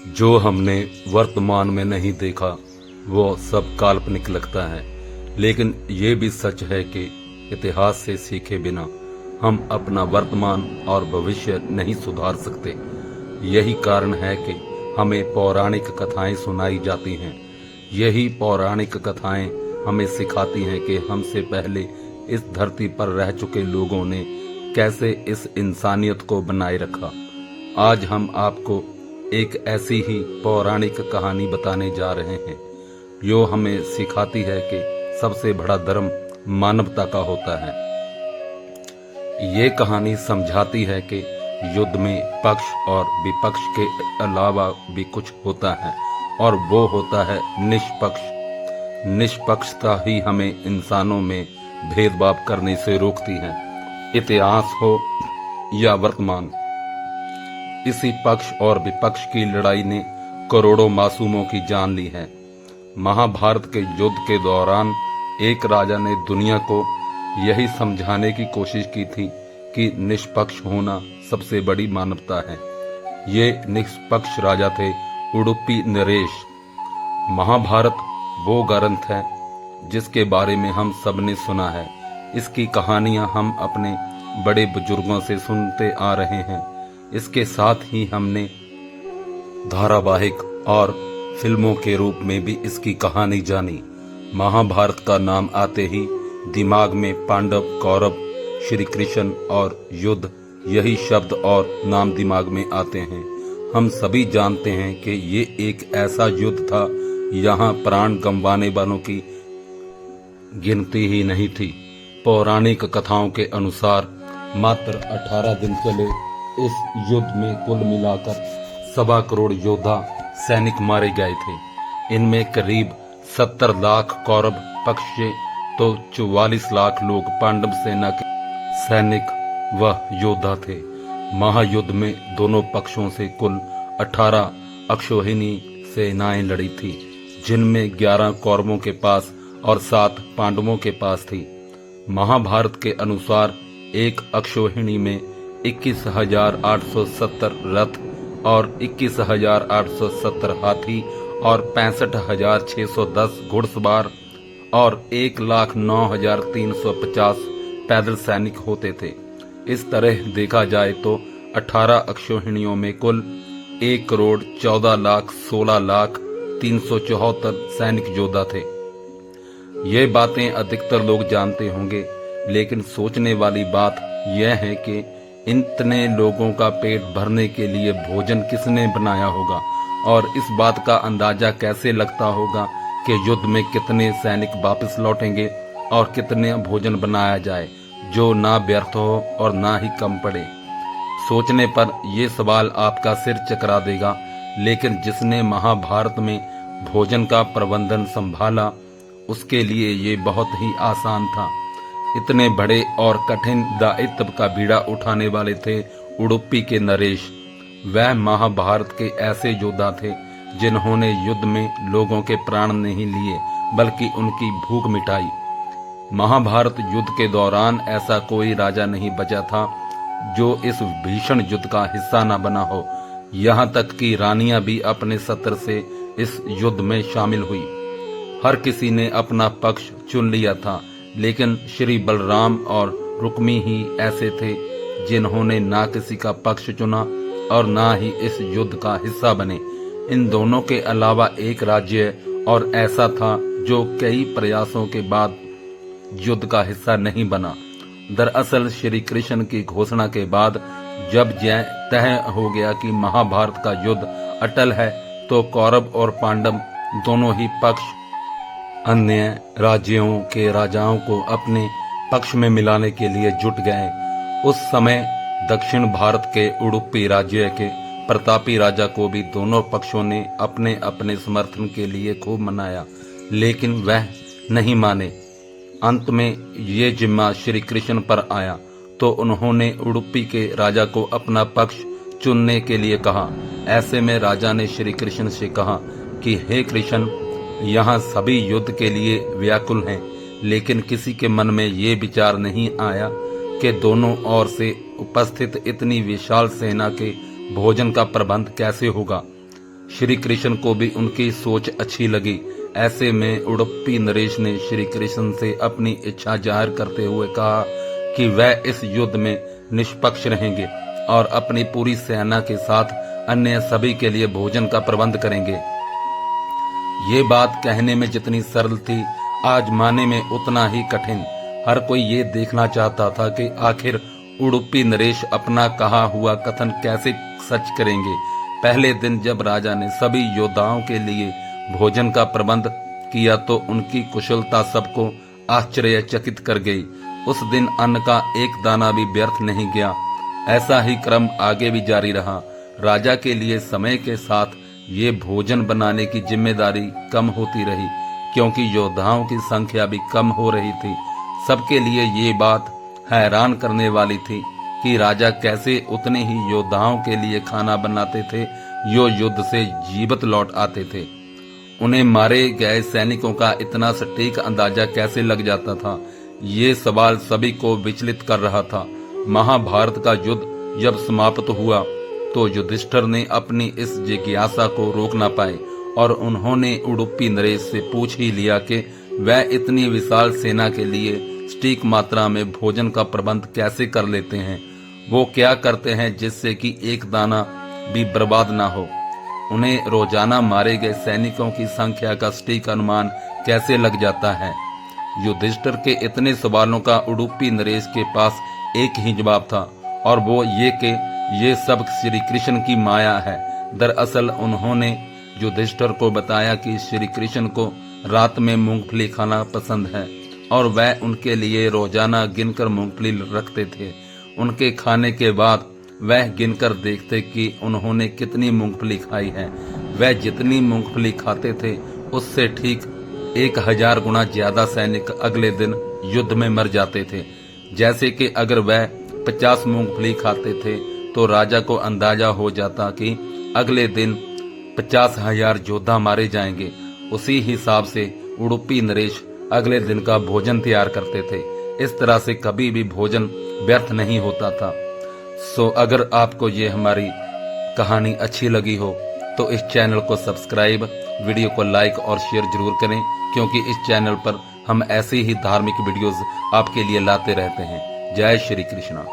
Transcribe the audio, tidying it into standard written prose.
जो हमने वर्तमान में नहीं देखा वो सब काल्पनिक लगता है, लेकिन ये भी सच है कि इतिहास से सीखे बिना हम अपना वर्तमान और भविष्य नहीं सुधार सकते। यही कारण है कि हमें पौराणिक कथाएं सुनाई जाती हैं। यही पौराणिक कथाएं हमें सिखाती हैं कि हमसे पहले इस धरती पर रह चुके लोगों ने कैसे इस इंसानियत को बनाए रखा। आज हम आपको एक ऐसी ही पौराणिक कहानी बताने जा रहे हैं जो हमें सिखाती है कि सबसे बड़ा धर्म मानवता का होता है। ये कहानी समझाती है कि युद्ध में पक्ष और विपक्ष के अलावा भी कुछ होता है, और वो होता है निष्पक्ष। निष्पक्षता ही हमें इंसानों में भेदभाव करने से रोकती है। इतिहास हो या वर्तमान, इसी पक्ष और विपक्ष की लड़ाई ने करोड़ों मासूमों की जान ली है। महाभारत के युद्ध के दौरान एक राजा ने दुनिया को यही समझाने की कोशिश की थी कि निष्पक्ष होना सबसे बड़ी मानवता है। ये निष्पक्ष राजा थे उडुपी नरेश। महाभारत वो ग्रंथ है जिसके बारे में हम सब ने सुना है। इसकी कहानियां हम अपने बड़े बुजुर्गों से सुनते आ रहे हैं। इसके साथ ही हमने धारावाहिक और फिल्मों के रूप में भी इसकी कहानी जानी। महाभारत का नाम आते ही दिमाग में पांडव, कौरव, श्री कृष्ण और युद्ध, यही शब्द और नाम दिमाग में आते हैं। हम सभी जानते हैं कि ये एक ऐसा युद्ध था यहाँ प्राण गंवाने वालों की गिनती ही नहीं थी। पौराणिक कथाओं के अनुसार मात्र 18 दिन चले इस युद्ध में कुल मिलाकर 1.25 करोड़ योद्धा सैनिक मारे गए थे। इनमें करीब 70 लाख कौरव पक्ष से तो 44 लाख लोग पांडव सेना के सैनिक व योद्धा थे। महायुद्ध में दोनों पक्षों से कुल 18 अक्षौहिणी सेनाएं लड़ी थी, जिनमें 11 कौरवों के पास और 7 पांडवों के पास थी। महाभारत के अनुसार एक अक्षौहिणी में 21,870 रथ और 21,870 हाथी और 65,610 घुड़सवार और 1,09,350 पैदल सैनिक होते थे। इस तरह देखा जाए तो 18 अक्षौहिणियों में कुल 1,14,16,374 सैनिक योद्धा थे। ये बातें अधिकतर लोग जानते होंगे, लेकिन सोचने वाली बात यह है कि इतने लोगों का पेट भरने के लिए भोजन किसने बनाया होगा, और इस बात का अंदाजा कैसे लगता होगा कि युद्ध में कितने सैनिक वापस लौटेंगे और कितने भोजन बनाया जाए जो ना व्यर्थ हो और ना ही कम पड़े। सोचने पर यह सवाल आपका सिर चकरा देगा, लेकिन जिसने महाभारत में भोजन का प्रबंधन संभाला उसके लिए ये बहुत ही आसान था। इतने बड़े और कठिन दायित्व का बीड़ा उठाने वाले थे उडुपी के नरेश। वह महाभारत के ऐसे योद्धा थे जिन्होंने युद्ध में लोगों के प्राण नहीं लिए बल्कि उनकी भूख मिटाई। महाभारत युद्ध के दौरान ऐसा कोई राजा नहीं बचा था जो इस भीषण युद्ध का हिस्सा न बना हो। यहाँ तक कि रानियां भी अपने सत्र से इस युद्ध में शामिल हुई। हर किसी ने अपना पक्ष चुन लिया था, लेकिन श्री बलराम और रुक्मी ही ऐसे थे जिन्होंने ना किसी का पक्ष चुना और ना ही इस युद्ध का हिस्सा बने। इन दोनों के अलावा एक राज्य और ऐसा था जो कई प्रयासों के बाद युद्ध का हिस्सा नहीं बना। दरअसल श्री कृष्ण की घोषणा के बाद जब यह तय हो गया कि महाभारत का युद्ध अटल है, तो कौरव और पांडव दोनों ही पक्ष अन्य राज्यों के राजाओं को अपने पक्ष में मिलाने के लिए जुट गए। उस समय दक्षिण भारत के उडुपी राज्य के प्रतापी राजा को भी दोनों पक्षों ने अपने अपने समर्थन के लिए खूब मनाया, लेकिन वह नहीं माने। अंत में ये जिम्मा श्री कृष्ण पर आया, तो उन्होंने उडुपी के राजा को अपना पक्ष चुनने के लिए कहा। ऐसे में राजा ने श्री कृष्ण से कहा कि हे कृष्ण, यहाँ सभी युद्ध के लिए व्याकुल हैं, लेकिन किसी के मन में ये विचार नहीं आया कि दोनों ओर से उपस्थित इतनी विशाल सेना के भोजन का प्रबंध कैसे होगा। श्री कृष्ण को भी उनकी सोच अच्छी लगी। ऐसे में उडुपी नरेश ने श्री कृष्ण से अपनी इच्छा जाहिर करते हुए कहा कि वह इस युद्ध में निष्पक्ष रहेंगे और अपनी पूरी सेना के साथ अन्य सभी के लिए भोजन का प्रबंध करेंगे। ये बात कहने में जितनी सरल थी, आजमाने में उतना ही कठिन। हर कोई ये देखना चाहता था कि आखिर उडुपी नरेश अपना कहा हुआ कथन कैसे सच करेंगे। पहले दिन जब राजा ने सभी योद्धाओं के लिए भोजन का प्रबंध किया तो उनकी कुशलता सबको आश्चर्यचकित कर गई। उस दिन अन्न का एक दाना भी व्यर्थ नहीं गया। ऐसा ही क्रम आगे भी जारी रहा। राजा के लिए समय के साथ ये भोजन बनाने की जिम्मेदारी कम होती रही, क्योंकि योद्धाओं की संख्या भी कम हो रही थी। सबके लिए ये बात हैरान करने वाली थी कि राजा कैसे उतने ही योद्धाओं के लिए खाना बनाते थे जो युद्ध से जीवित लौट आते थे। उन्हें मारे गए सैनिकों का इतना सटीक अंदाजा कैसे लग जाता था, ये सवाल सभी को विचलित कर रहा था। महाभारत का युद्ध जब समाप्त हुआ तो युधिष्ठिर ने अपनी इस जिज्ञासा को रोक ना पाए और उन्होंने उडुपी नरेश से पूछ ही लिया कि वह इतनी विशाल सेना के लिए सटीक मात्रा में भोजन का प्रबंध कैसे कर लेते हैं। वो क्या करते हैं जिससे कि एक दाना भी बर्बाद ना हो। उन्हें रोजाना मारे गए सैनिकों की संख्या का सटीक अनुमान कैसे लग जाता है। युधिष्ठिर के इतने सवालों का उडुपी नरेश के पास एक ही जवाब था, और वो ये कि ये सब श्री कृष्ण की माया है। दरअसल उन्होंने युधिष्ठिर को बताया कि श्री कृष्ण को रात में मूंगफली खाना पसंद है और वह उनके लिए रोजाना गिनकर मूंगफली रखते थे। उनके खाने के बाद वह गिनकर देखते कि उन्होंने कितनी मूंगफली खाई है। वह जितनी मूंगफली खाते थे उससे ठीक 1000 गुना ज्यादा सैनिक अगले दिन युद्ध में मर जाते थे। जैसे कि अगर वह 50 मूंगफली खाते थे तो राजा को अंदाजा हो जाता कि अगले दिन 50,000 योद्धा मारे जाएंगे। उसी हिसाब से उडुपी नरेश अगले दिन का भोजन तैयार करते थे। इस तरह से कभी भी भोजन व्यर्थ नहीं होता था। सो अगर आपको ये हमारी कहानी अच्छी लगी हो तो इस चैनल को सब्सक्राइब, वीडियो को लाइक और शेयर जरूर करें, क्योंकि इस चैनल पर हम ऐसे ही धार्मिक वीडियोस आपके लिए लाते रहते हैं। जय श्री कृष्णा।